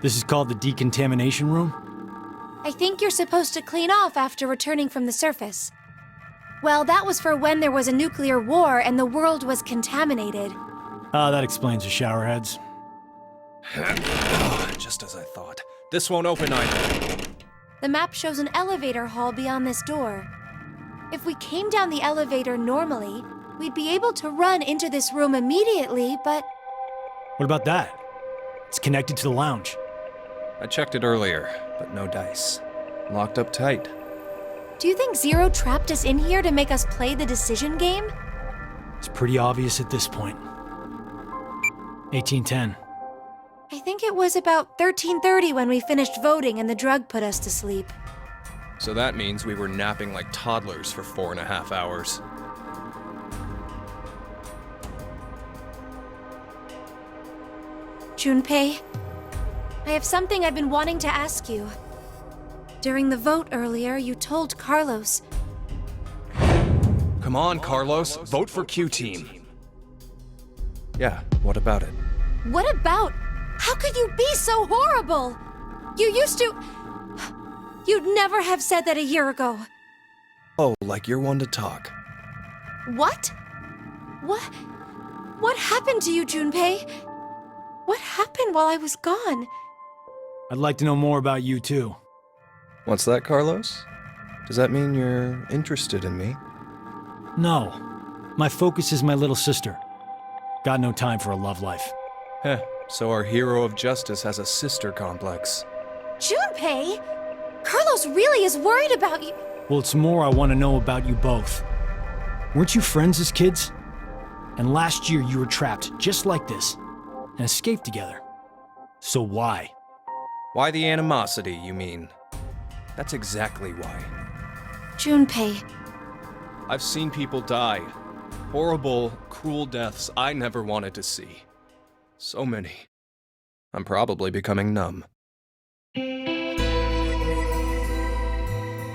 This is called the Decontamination room? I think you're supposed to clean off after returning from the surface. Well, that was for when there was a nuclear war and the world was contaminated. Ah, that explains the showerheads. Just as I thought. This won't open either. The map shows an elevator hall beyond this door. If we came down the elevator normally, we'd be able to run into this room immediately, but... What about that? It's connected to the lounge. I checked it earlier, but no dice. Locked up tight. Do you think Zero trapped us in here to make us play the decision game? It's pretty obvious at this point. 1810. I think it was about 13:30 when we finished voting and the drug put us to sleep. So that means we were napping like toddlers for 4.5 hours. Junpei, I have something I've been wanting to ask you. During the vote earlier, you told Carlos... Come on, Carlos. Vote for Q-Team. Yeah, what about it? What about? How could you be so horrible? You used to... You'd never have said that a year ago. Oh, like you're one to talk. What? What happened to you, Junpei? What happened while I was gone? I'd like to know more about you, too. What's that, Carlos? Does that mean you're interested in me? No. My focus is my little sister. Got no time for a love life. Heh, so our hero of justice has a sister complex. Junpei! Carlos really is worried about you. Well, it's more I want to know about you both. Weren't you friends as kids? And last year you were trapped just like this, and escaped together. So why? Why the animosity, you mean? That's exactly why. Junpei. I've seen people die. Horrible, cruel deaths I never wanted to see. So many. I'm probably becoming numb.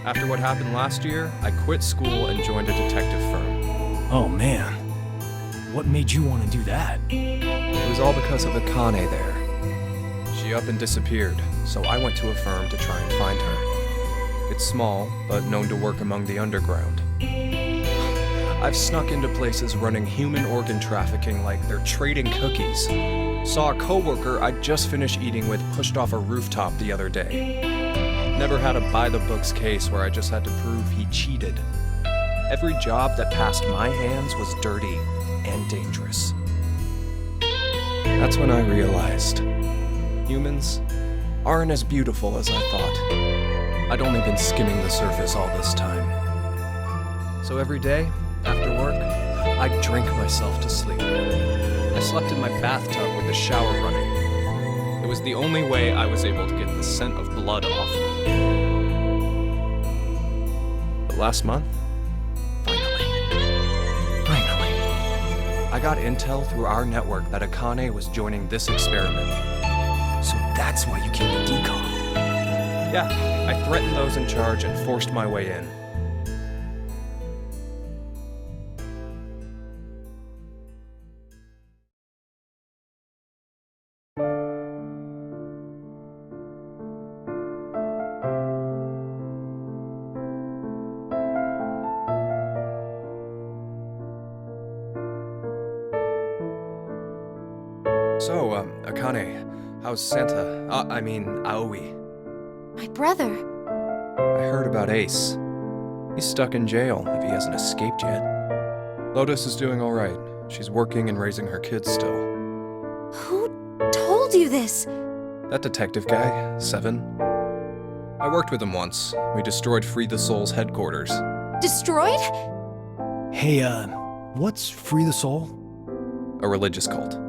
After what happened last year, I quit school and joined a detective firm. Oh man. What made you want to do that? It was all because of Akane there. She up and disappeared, so I went to a firm to try and find her. It's small, but known to work among the underground. I've snuck into places running human organ trafficking like they're trading cookies. Saw a coworker I'd just finished eating with pushed off a rooftop the other day. Never had a by-the-books case where I just had to prove he cheated. Every job that passed my hands was dirty and dangerous. That's when I realized humans aren't as beautiful as I thought. I'd only been skimming the surface all this time. So every day, after work, I'd drink myself to sleep. I slept in my bathtub with the shower running. It was the only way I was able to get the scent of blood off me. But last month, finally, I got intel through our network that Akane was joining this experiment. So that's why you came to Decon. Yeah, I threatened those in charge and forced my way in. So, Akane, how's Santa? Aoi. My brother. I heard about Ace. He's stuck in jail if he hasn't escaped yet. Lotus is doing alright. She's working and raising her kids still. Who told you this? That detective guy, Seven. I worked with him once. We destroyed Free the Soul's headquarters. Destroyed? Hey, what's Free the Soul? A religious cult.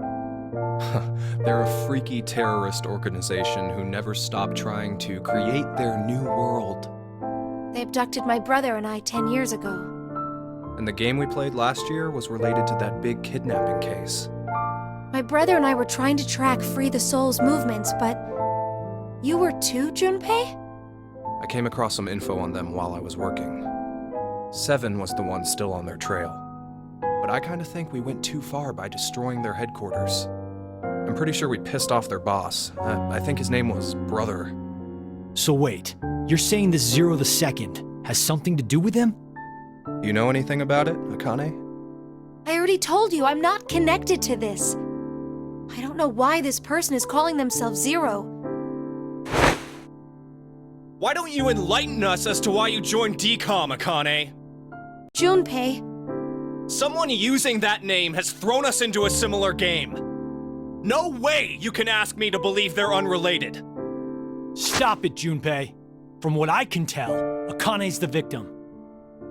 They're a freaky terrorist organization who never stop trying to create their new world. They abducted my brother and I 10 years ago. And the game we played last year was related to that big kidnapping case. My brother and I were trying to track Free the Soul's movements, but... You were too, Junpei? I came across some info on them while I was working. Seven was the one still on their trail. But I kinda think we went too far by destroying their headquarters. I'm pretty sure we pissed off their boss. I think his name was Brother. So wait, you're saying this Zero the Second has something to do with him? You know anything about it, Akane? I already told you, I'm not connected to this. I don't know why this person is calling themselves Zero. Why don't you enlighten us as to why you joined Decom, Akane? Junpei. Someone using that name has thrown us into a similar game. No way you can ask me to believe they're unrelated. Stop it, Junpei. From what I can tell, Akane's the victim.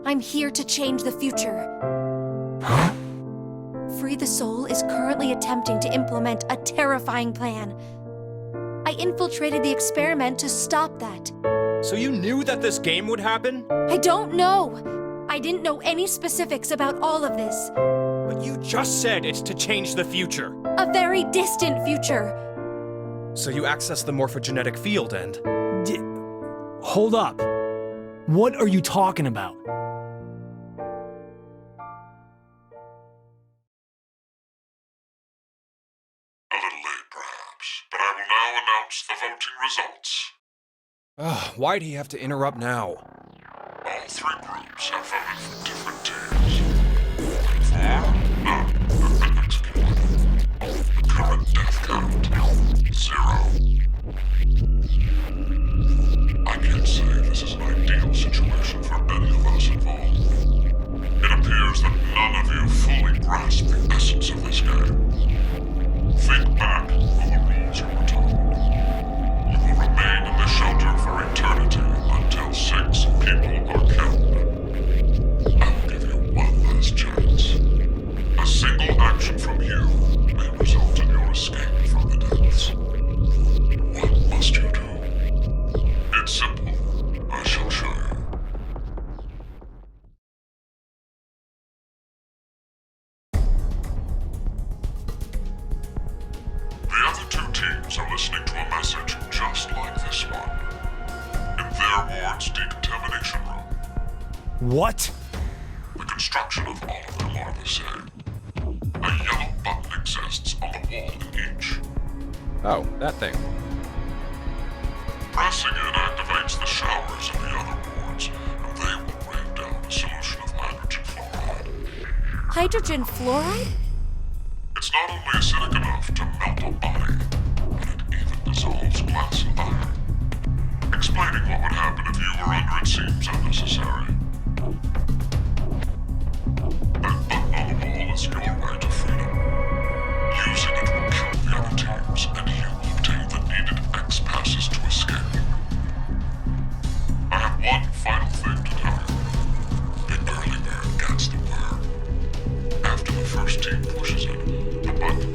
I'm here to change the future. Free the Soul is currently attempting to implement a terrifying plan. I infiltrated the experiment to stop that. So you knew that this game would happen? I don't know. I didn't know any specifics about all of this. But you just said it's to change the future. A very distant future. So you access the morphogenetic field and... Hold up. What are you talking about? A little late, perhaps, but I will now announce the voting results. Why'd he have to interrupt now? All three groups have voted for different teams. 4, none have been executed. The current death count, 0. I can't say this is an ideal situation for any of us involved. It appears that none of you fully grasp the essence of this game. Think back on the rules you were told. You will remain in the shelter for eternity until 6 people are killed. I will give you one last chance. A single action from you may result in your escape from the depths. What must you do? It's simple. I shall show you. The other two teams are listening to a message just like this one. In their ward's decontamination room. What? The construction of all of them are the same. A yellow button exists on the wall in each. Oh, that thing. Pressing it activates the showers in the other wards, and they will rain down a solution of hydrogen fluoride. Hydrogen fluoride? It's not only acidic enough to melt a body, but it even dissolves glass and iron. Explaining what would happen if you were under it seems unnecessary. That button on the wall is your way to freedom. Using it will kill the other teams, and you will obtain the needed X passes to escape. I have one final thing to tell you. The early bird gets the worm. After the first team pushes it, the button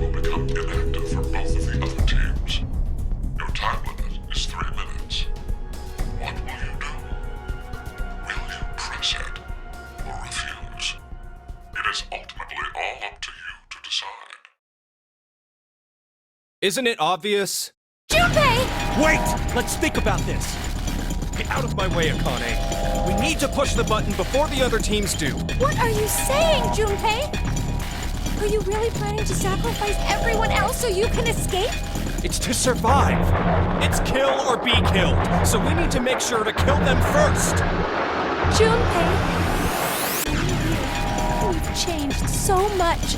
Isn't it obvious? Junpei! Wait! Let's think about this. Get out of my way, Akane. We need to push the button before the other teams do. What are you saying, Junpei? Are you really planning to sacrifice everyone else so you can escape? It's to survive. It's kill or be killed. So we need to make sure to kill them first. Junpei, you've changed so much.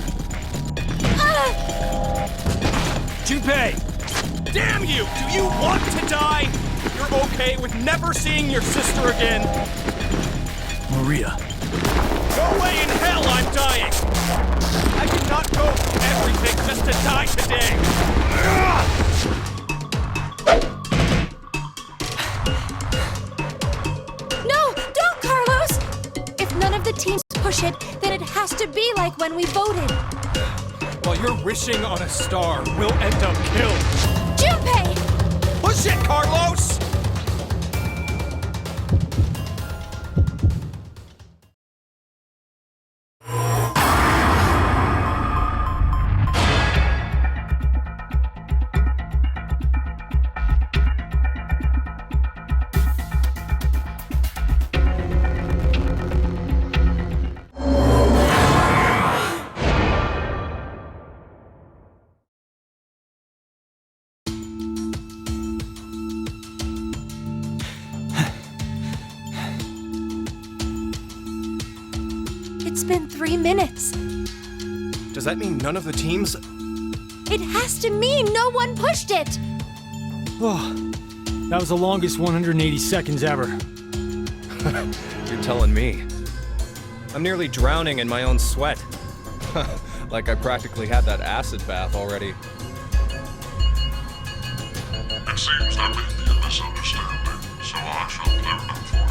Junpei! Damn you! Do you want to die? You're okay with never seeing your sister again? Maria. No way in hell I'm dying! I did not go through everything just to die today! No, don't, Carlos! If none of the teams push it, then it has to be like when we voted. While you're wishing on a star, we'll end up killed. Junpei! Push it, Carlos! It's been 3 minutes. Does that mean none of the teams? It has to mean no one pushed it! Oh, that was the longest 180 seconds ever. You're telling me. I'm nearly drowning in my own sweat. Like I practically had that acid bath already. It seems there may be a misunderstanding, so I shall clear it up for you.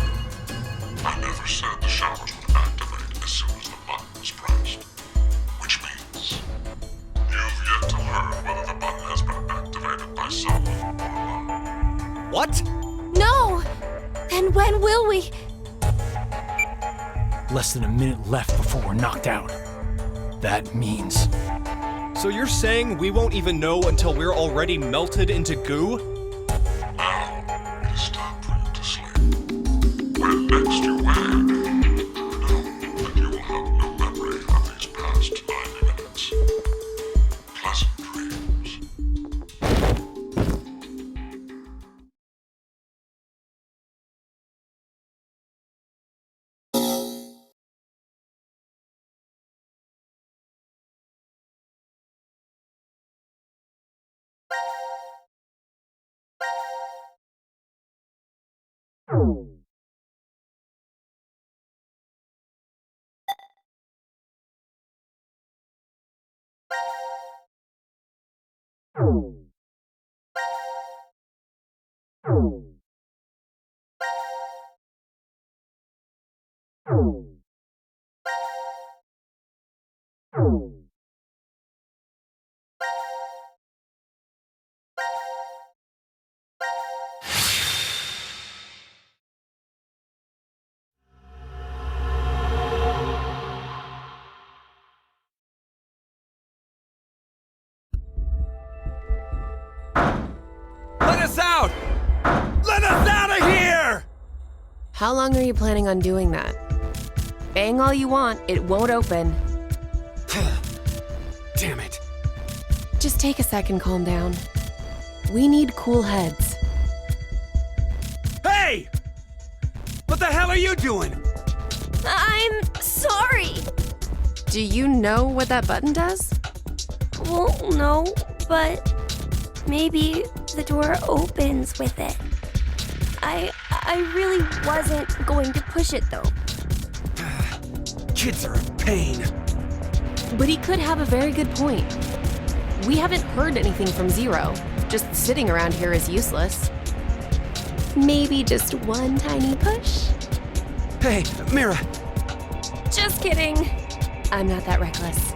I never said the showers would activate as soon as the button was pressed. Which means you've yet to learn whether the button has been activated by someone or not. What? No! Then when will we? Less than a minute left before we're knocked out. That means... So you're saying we won't even know until we're already melted into goo? Now it is time for you to sleep. When next you wake, know that you will have no memory of these past 90 minutes. Pleasant dreams. Let us out! Let us out of here! How long are you planning on doing that? Bang all you want, it won't open. Damn it. Just take a second, calm down. We need cool heads. Hey! What the hell are you doing? I'm sorry. Do you know what that button does? Well, no, but maybe the door opens with it. I really wasn't going to push it though. Kids are a pain. But he could have a very good point. We haven't heard anything from Zero. Just sitting around here is useless. Maybe just one tiny push? Hey, Mira. Just kidding. I'm not that reckless.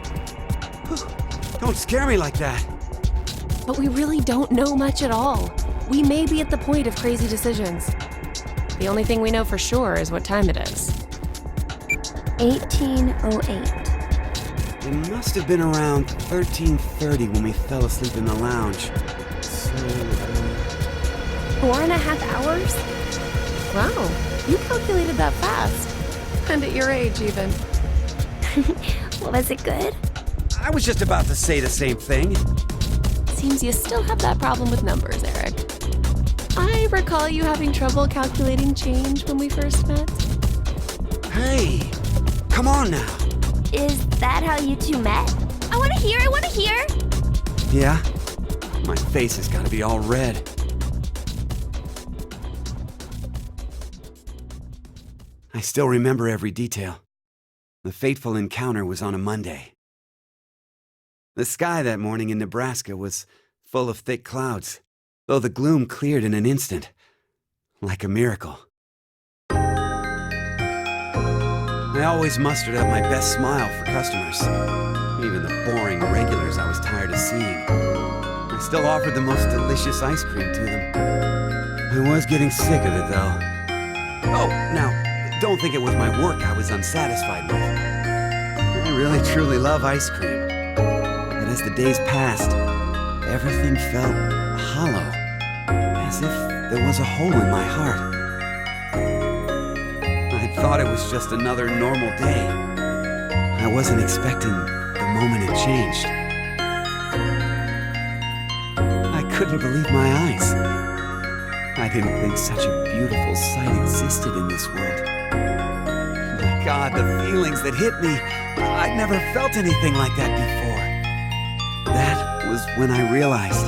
Don't scare me like that. But we really don't know much at all. We may be at the point of crazy decisions. The only thing we know for sure is what time it is. 1808. It must have been around 13:30 when we fell asleep in the lounge. So, 4.5 hours? Wow, you calculated that fast. And at your age, even. Was it good? I was just about to say the same thing. Seems you still have that problem with numbers, Eric. I recall you having trouble calculating change when we first met. Hey, come on now. Is that how you two met? I want to hear, Yeah? My face has got to be all red. I still remember every detail. The fateful encounter was on a Monday. The sky that morning in Nebraska was full of thick clouds, though the gloom cleared in an instant, like a miracle. I always mustered up my best smile for customers, even the boring regulars I was tired of seeing. I still offered the most delicious ice cream to them. I was getting sick of it, though. Oh, now, don't think it was my work I was unsatisfied with. I really truly love ice cream. But as the days passed, everything felt hollow, as if there was a hole in my heart. I thought it was just another normal day. I wasn't expecting the moment it changed. I couldn't believe my eyes. I didn't think such a beautiful sight existed in this world. My God, the feelings that hit me, I'd never felt anything like that before. That was when I realized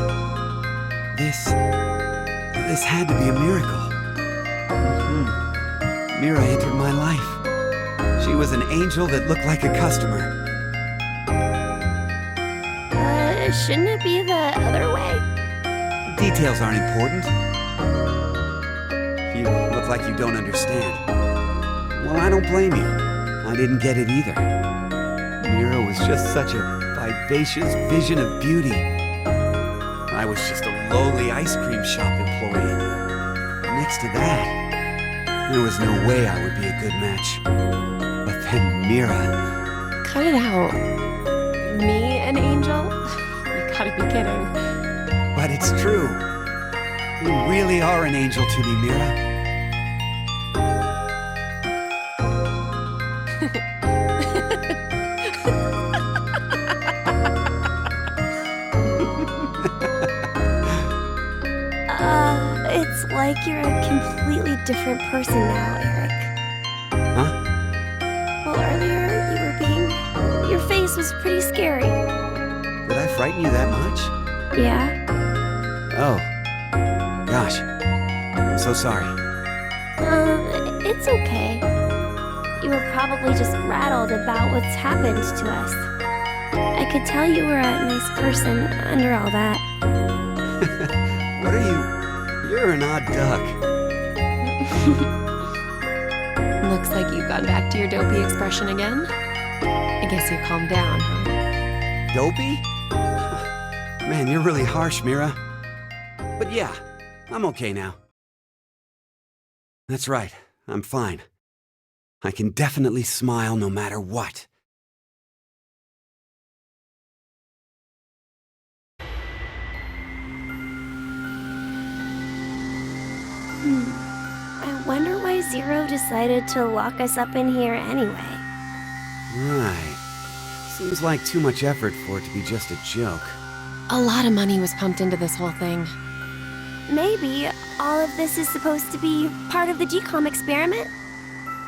this had to be a miracle. Mira entered my life. She was an angel that looked like a customer. Shouldn't it be the other way? Details aren't important. You look like you don't understand. Well, I don't blame you. I didn't get it either. Mira was just such a vivacious vision of beauty. I was just a lowly ice cream shop employee. Next to that, there was no way I would be a good match. But then Mira... Cut it out. Me, an angel? You gotta be kidding. But it's true. You really are an angel to me, Mira. It's like you're a completely different person now, Eric. Huh? Well, earlier your face was pretty scary. Did I frighten you that much? Yeah? Oh. Gosh. I'm so sorry. It's okay. You were probably just rattled about what's happened to us. I could tell you were a nice person under all that. What are you? You're an odd duck. Looks like you've gone back to your dopey expression again. I guess you calmed down, huh? Dopey? Man, you're really harsh, Mira. But yeah, I'm okay now. That's right, I'm fine. I can definitely smile no matter what. I wonder why Zero decided to lock us up in here anyway. Right. Seems like too much effort for it to be just a joke. A lot of money was pumped into this whole thing. Maybe all of this is supposed to be part of the decom experiment?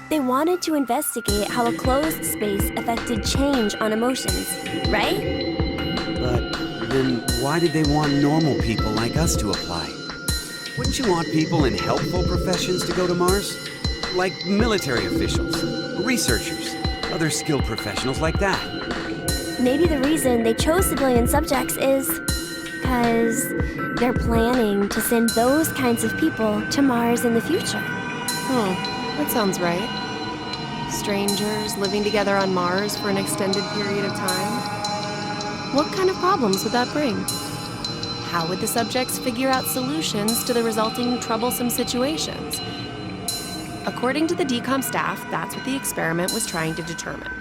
They wanted to investigate how a closed space affected change on emotions, right? But then why did they want normal people like us to apply? Wouldn't you want people in helpful professions to go to Mars? Like military officials, researchers, other skilled professionals like that. Maybe the reason they chose civilian subjects is because they're planning to send those kinds of people to Mars in the future. That sounds right. Strangers living together on Mars for an extended period of time. What kind of problems would that bring? How would the subjects figure out solutions to the resulting troublesome situations? According to the decom staff, that's what the experiment was trying to determine.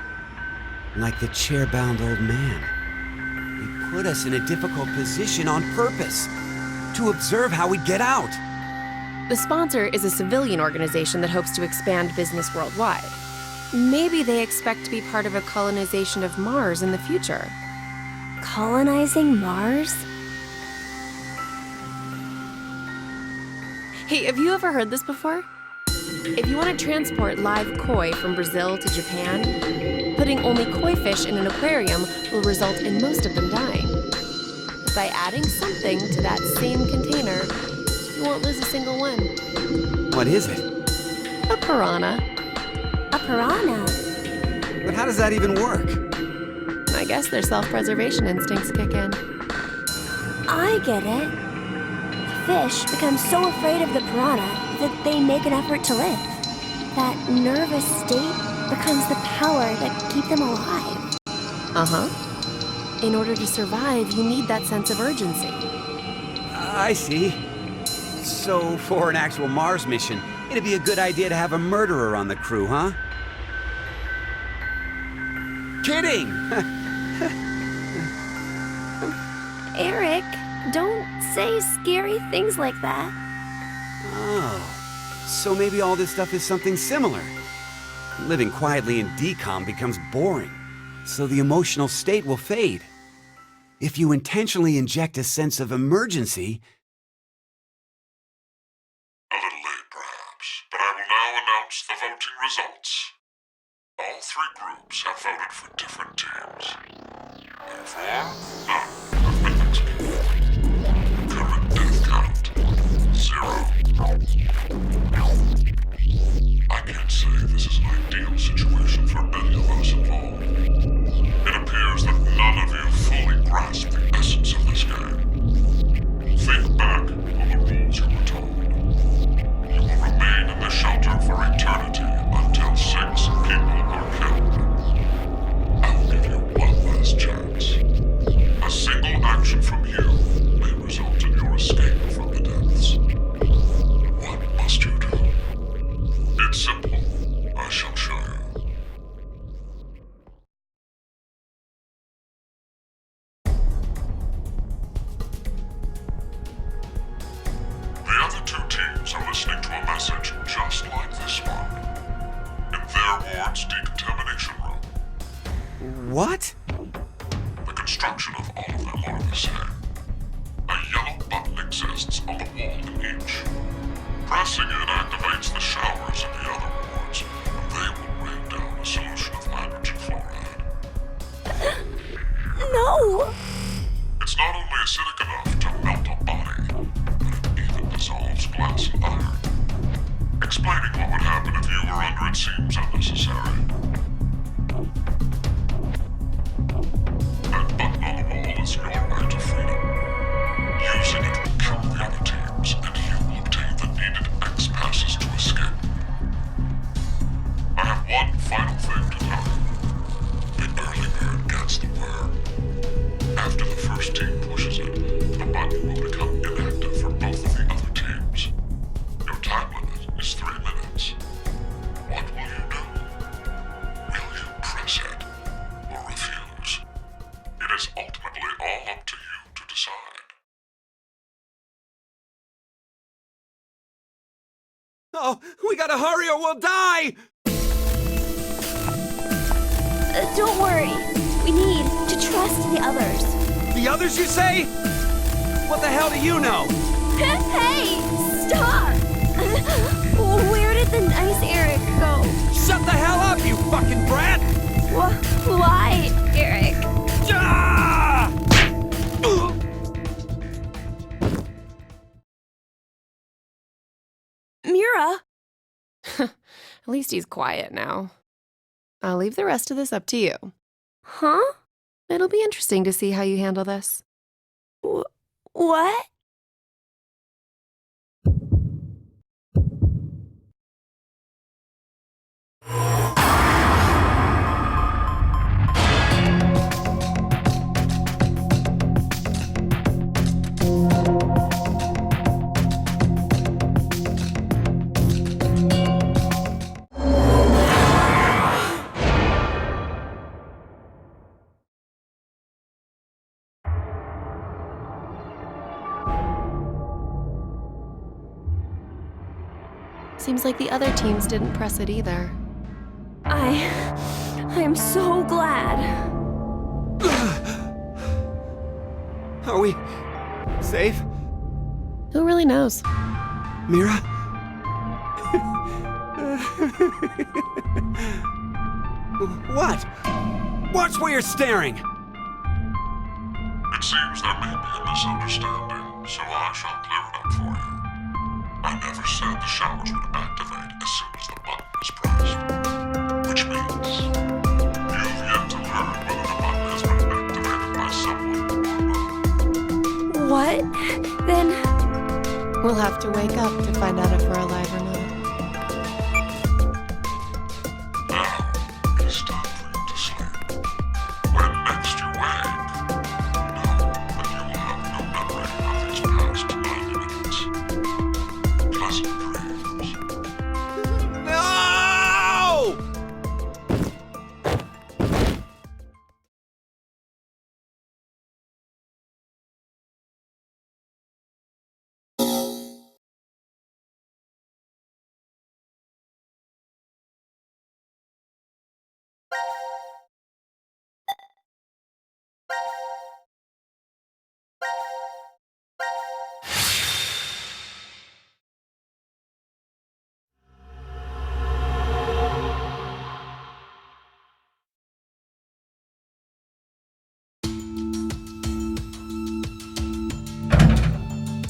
Like the chair-bound old man. They put us in a difficult position on purpose, to observe how we get out. The sponsor is a civilian organization that hopes to expand business worldwide. Maybe they expect to be part of a colonization of Mars in the future. Colonizing Mars? Hey, have you ever heard this before? If you want to transport live koi from Brazil to Japan, putting only koi fish in an aquarium will result in most of them dying. But by adding something to that same container, you won't lose a single one. What is it? A piranha. A piranha? But how does that even work? I guess their self-preservation instincts kick in. I get it. The fish become so afraid of the piranha that they make an effort to live. That nervous state becomes the power that keeps them alive. Uh-huh. In order to survive, you need that sense of urgency. I see. So, for an actual Mars mission, it'd be a good idea to have a murderer on the crew, huh? Kidding! Eric, don't say scary things like that. Oh, so maybe all this stuff is something similar. Living quietly in decom becomes boring, so the emotional state will fade. If you intentionally inject a sense of emergency... A little late, perhaps, but I will now announce the voting results. All three groups have voted for different teams. Therefore, none have been executed. Current death count, 0. I can't say this is an ideal situation for any of us involved. It appears that none of you fully grasp the essence of this game. Think back on the rules you were told. You will remain in the shelter for eternity until 6 people are killed. I will give you one last chance. A single action from you may result in your escape from the depths. What must you do? It's simple. I shall show you. The other two teams are listening to a message just like this one. In their ward's decontamination room. What? The construction of all of them are the same. A yellow button exists on the wall in each. Pressing it activates the showers in the other wards, and they will rain down a solution of hydrogen fluoride. No! It's not only acidic enough to melt a body, but it even dissolves glass and iron. Explaining what would happen if you were under it seems unnecessary. That button on the wall is your right to freedom. Using it will kill the other teams, and you will obtain the needed X passes to escape. I have one final thing to tell you. The early bird gets the worm. After the first team pushes it, the button will become inactive for both of the other teams. Your time limit is 3 minutes. What will you do? Will you press it or refuse? It is ultimately all up to you to decide. Oh, we gotta hurry or we'll die! Don't worry. We need to trust the others. The others, you say? What the hell do you know? Hey! Stop! Where did the nice Eric go? Shut the hell up, you fucking brat! Why, Eric? Ah! Mira? At least he's quiet now. I'll leave the rest of this up to you. Huh? It'll be interesting to see how you handle this. What? Seems like the other teams didn't press it either. I am so glad. Are we safe? Who really knows? Mira? What? Watch where you're staring! It seems there may be a misunderstanding, so I shall clear it up for you. I never said the showers would activate as soon as the button is pressed. Which means you've yet to learn whether the button has been activated by someone or not. What? Then We'll have to wake up to find out if we're alive or not. Now, it is time for you to sleep. When next you wake, know that you will have no memory of these past 90 minutes. Pleasant dreams. No!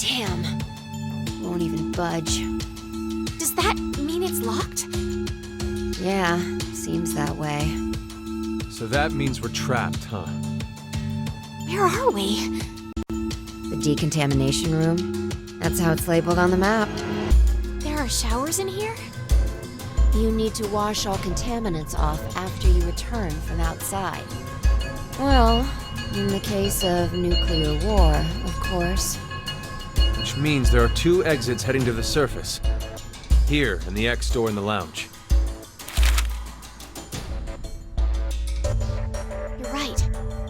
Damn. Won't even budge. Does that mean it's locked? Yeah, seems that way. So that means we're trapped, huh? Where are we? The decontamination room? That's how it's labeled on the map. There are showers in here? You need to wash all contaminants off after you return from outside. Well, in the case of nuclear war, of course. Which means there are 2 exits heading to the surface. Here, and the X door in the lounge. You're right.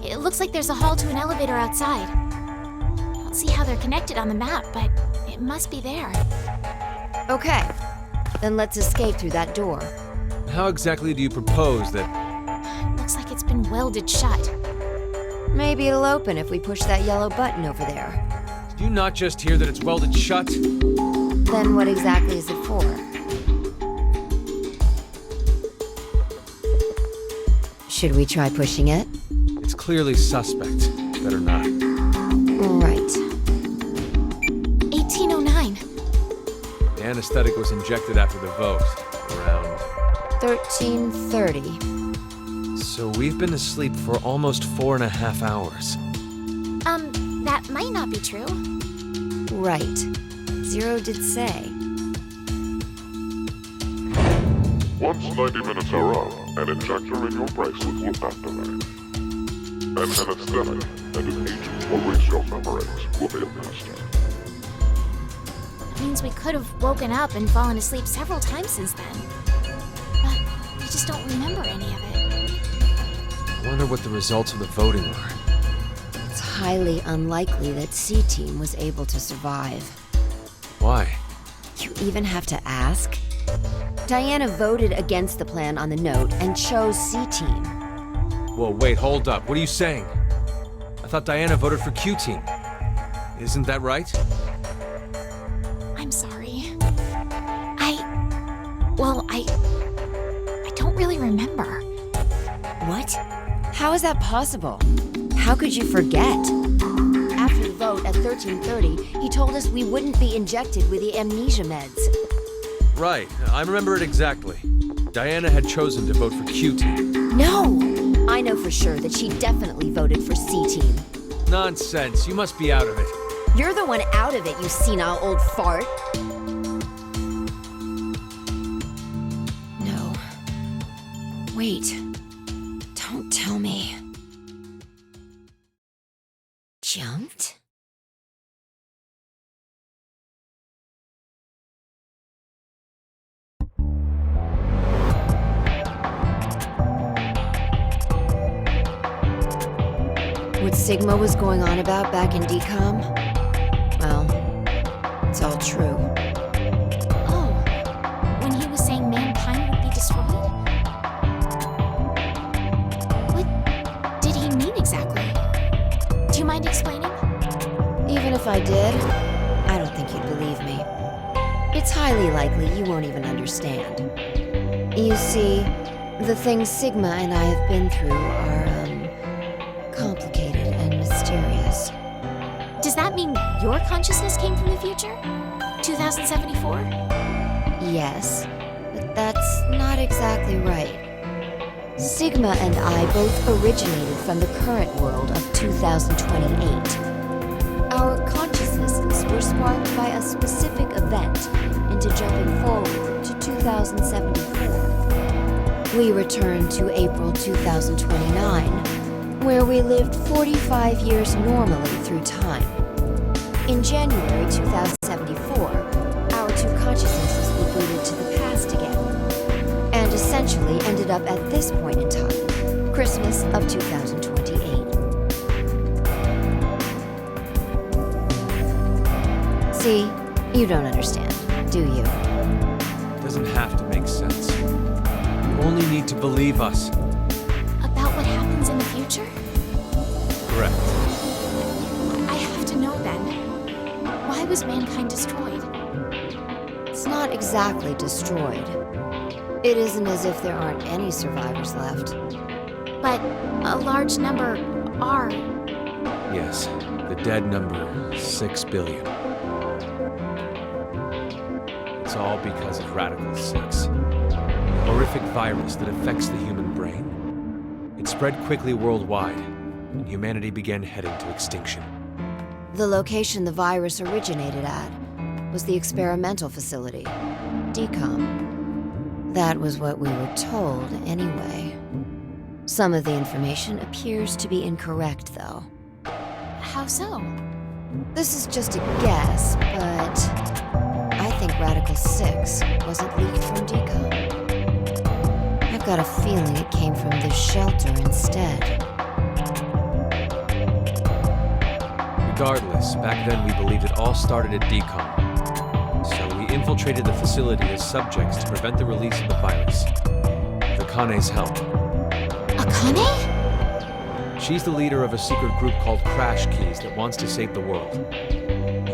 It looks like there's a hall to an elevator outside. I don't see how they're connected on the map, but it must be there. Okay, then let's escape through that door. How exactly do you propose that... Looks like it's been welded shut. Maybe it'll open if we push that yellow button over there. Do you not just hear that it's welded shut? Then what exactly is it for? Should we try pushing it? It's clearly suspect. Better not. Right. 1809. The anesthetic was injected after the vote. Around... 1330. So we've been asleep for almost 4.5 hours. That might not be true. Right. Zero did say. Once 90 minutes are up, an injector in your bracelet will activate. An anesthetic and an agent to erase your memories will be administered. That means we could have woken up and fallen asleep several times since then. But we just don't remember any of it. I wonder what the results of the voting are. It's highly unlikely that C-Team was able to survive. Why? You even have to ask? Diana voted against the plan on the note and chose C-Team. Whoa, wait, hold up. What are you saying? I thought Diana voted for Q-Team. Isn't that right? I'm sorry. I don't really remember. What? How is that possible? How could you forget? After the vote at 1330, he told us we wouldn't be injected with the amnesia meds. Right, I remember it exactly. Diana had chosen to vote for Q-Team. No! I know for sure that she definitely voted for C-Team. Nonsense, you must be out of it. You're the one out of it, you senile old fart. No. Wait. Don't tell me. Jumped? What Sigma was going on about back in Decom? Well, it's all true. Oh, I did, I don't think you'd believe me. It's highly likely you won't even understand. You see, the things Sigma and I have been through are, complicated and mysterious. Does that mean your consciousness came from the future? 2074? Yes, but that's not exactly right. Sigma and I both originated from the current world of 2028. Our consciousnesses were sparked by a specific event into jumping forward to 2074. We returned to April 2029, where we lived 45 years normally through time. In January 2074, our two consciousnesses rebooted to the past again, and essentially ended up at this point in time, Christmas of 2028. See, you don't understand, do you? Doesn't have to make sense. You only need to believe us. About what happens in the future? Correct. I have to know then. Why was mankind destroyed? It's not exactly destroyed. It isn't as if there aren't any survivors left. But a large number are. Yes, the dead number, 6 billion. It's all because of Radical 6. A horrific virus that affects the human brain. It spread quickly worldwide, and humanity began heading to extinction. The location the virus originated at was the experimental facility, Decom. That was what we were told, anyway. Some of the information appears to be incorrect, though. How so? This is just a guess, but I think Radical 6 wasn't leaked from Decom. I've got a feeling it came from this shelter instead. Regardless, back then we believed it all started at Decom. So we infiltrated the facility as subjects to prevent the release of the virus. With Akane's help. Akane? She's the leader of a secret group called Crash Keys that wants to save the world.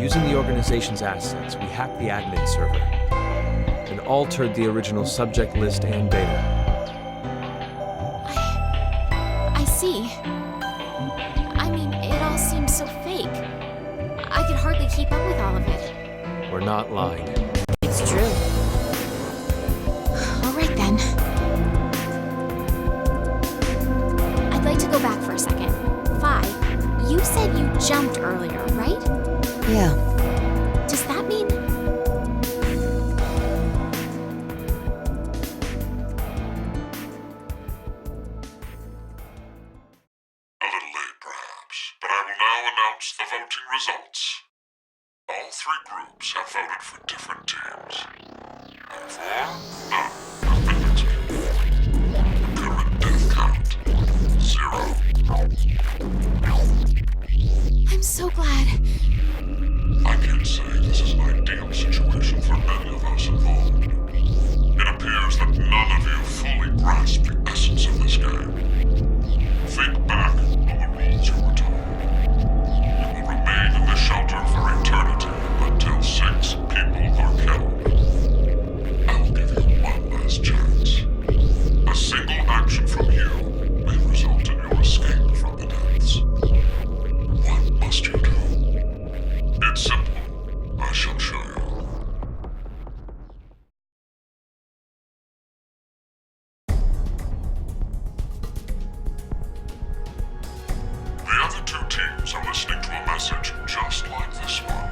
Using the organization's assets, we hacked the admin server and altered the original subject list and data. I see. I mean, it all seems so fake. I could hardly keep up with all of it. We're not lying. It's true. All right then. I'd like to go back for a second. Fi, you said you jumped earlier, right? Yeah. Does that mean... A little late, perhaps, but I will now announce the voting results. All three groups have voted for different teams. Therefore, none have been executed. The current death count, 0. I'm so glad. I can't say this is an ideal situation for any of us involved. It appears that none of you fully grasp the essence of this game. Think back on the rules you were told. You will remain in the shelter for eternity until 6 people are killed. I'll give you one last chance. A single action from you may result in your escape from the depths. What must you do? It's simple. I shall show you. The other 2 teams are listening to a message just like this one.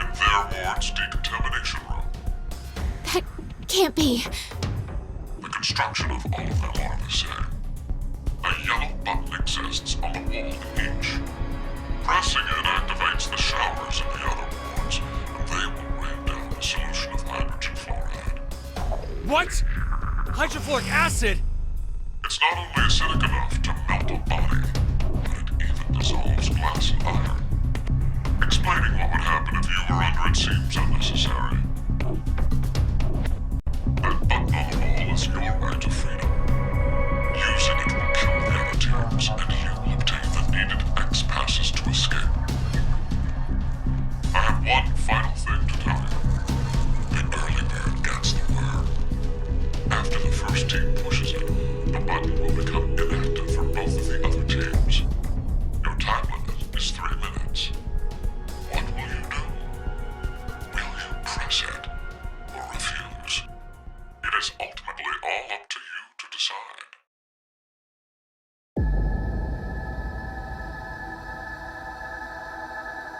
In their ward's decontamination room. That can't be. The construction of all of them are the same. A yellow button exists on the wall in each. Pressing it activates the showers in the other wards, and they will rain down a solution of hydrogen fluoride. What? Hydrofluoric acid? It's not only acidic enough to melt a body, but it even dissolves glass and iron. Explaining what would happen if you were under it seems unnecessary. That button on the wall is your right to freedom. Using it will kill the other teams, and you will obtain the needed X passes to escape. first team pushes it, the button will become inactive for both of the other teams. Your time limit is 3 minutes. What will you do? Will you press it or refuse? It is ultimately all up to you to decide.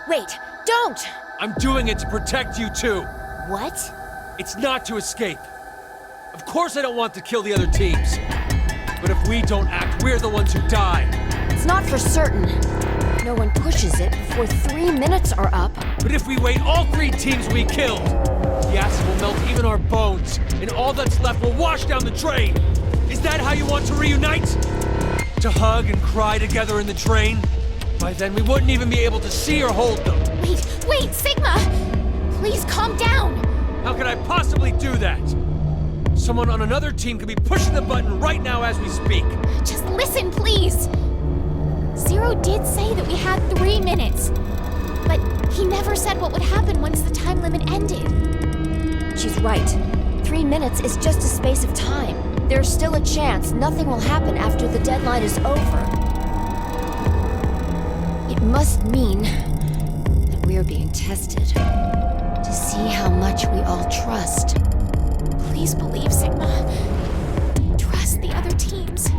Wait, don't! I'm doing it to protect you too. What? It's not to escape. Of course I don't want to kill the other teams. But if we don't act, we're the ones who die. It's not for certain. No one pushes it before 3 minutes are up. But if we wait, all 3 teams will be killed. The acid will melt even our bones, and all that's left will wash down the drain. Is that how you want to reunite? To hug and cry together in the drain? By then, we wouldn't even be able to see or hold them. Wait, Sigma! Please calm down! How could I possibly do that? Someone on another team could be pushing the button right now as we speak. Just listen, please! Zero did say that we had 3 minutes. But he never said what would happen once the time limit ended. She's right. 3 minutes is just a space of time. There's still a chance nothing will happen after the deadline is over. It must mean that we're being tested to see how much we all trust. Please believe, Sigma. Trust the other teams.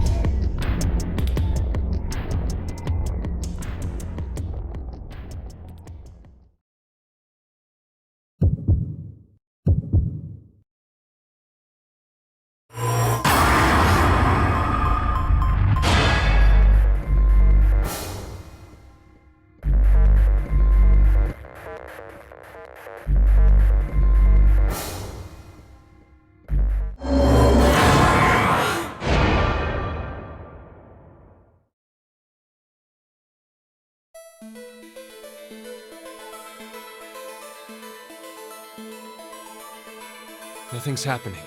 Nothing's happening.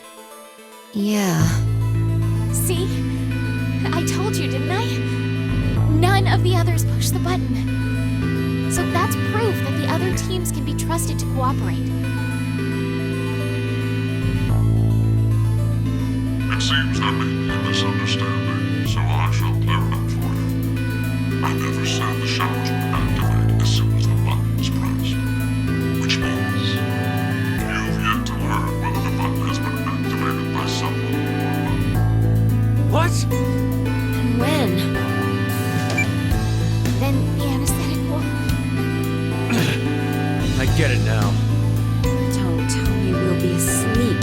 Yeah. See? I told you, didn't I? None of the others pushed the button. So that's proof that the other teams can be trusted to cooperate. It seems there may be a misunderstanding, so I shall clear it up for you. I never said the showers would activate as soon as the button is pressed. Which means you've yet to learn whether the button has been activated by someone or not. What? And when? Then the anesthetic will... I get it now. Don't tell me we'll be asleep.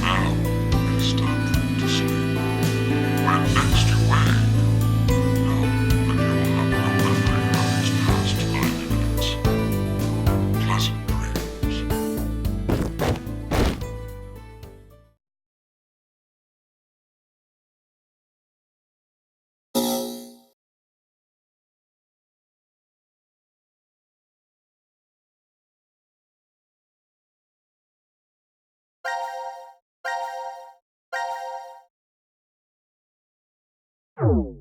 Now, it's time for you to sleep. When next you wake, know that you will have no memory of these past 90 minutes. Pleasant dreams. Oh.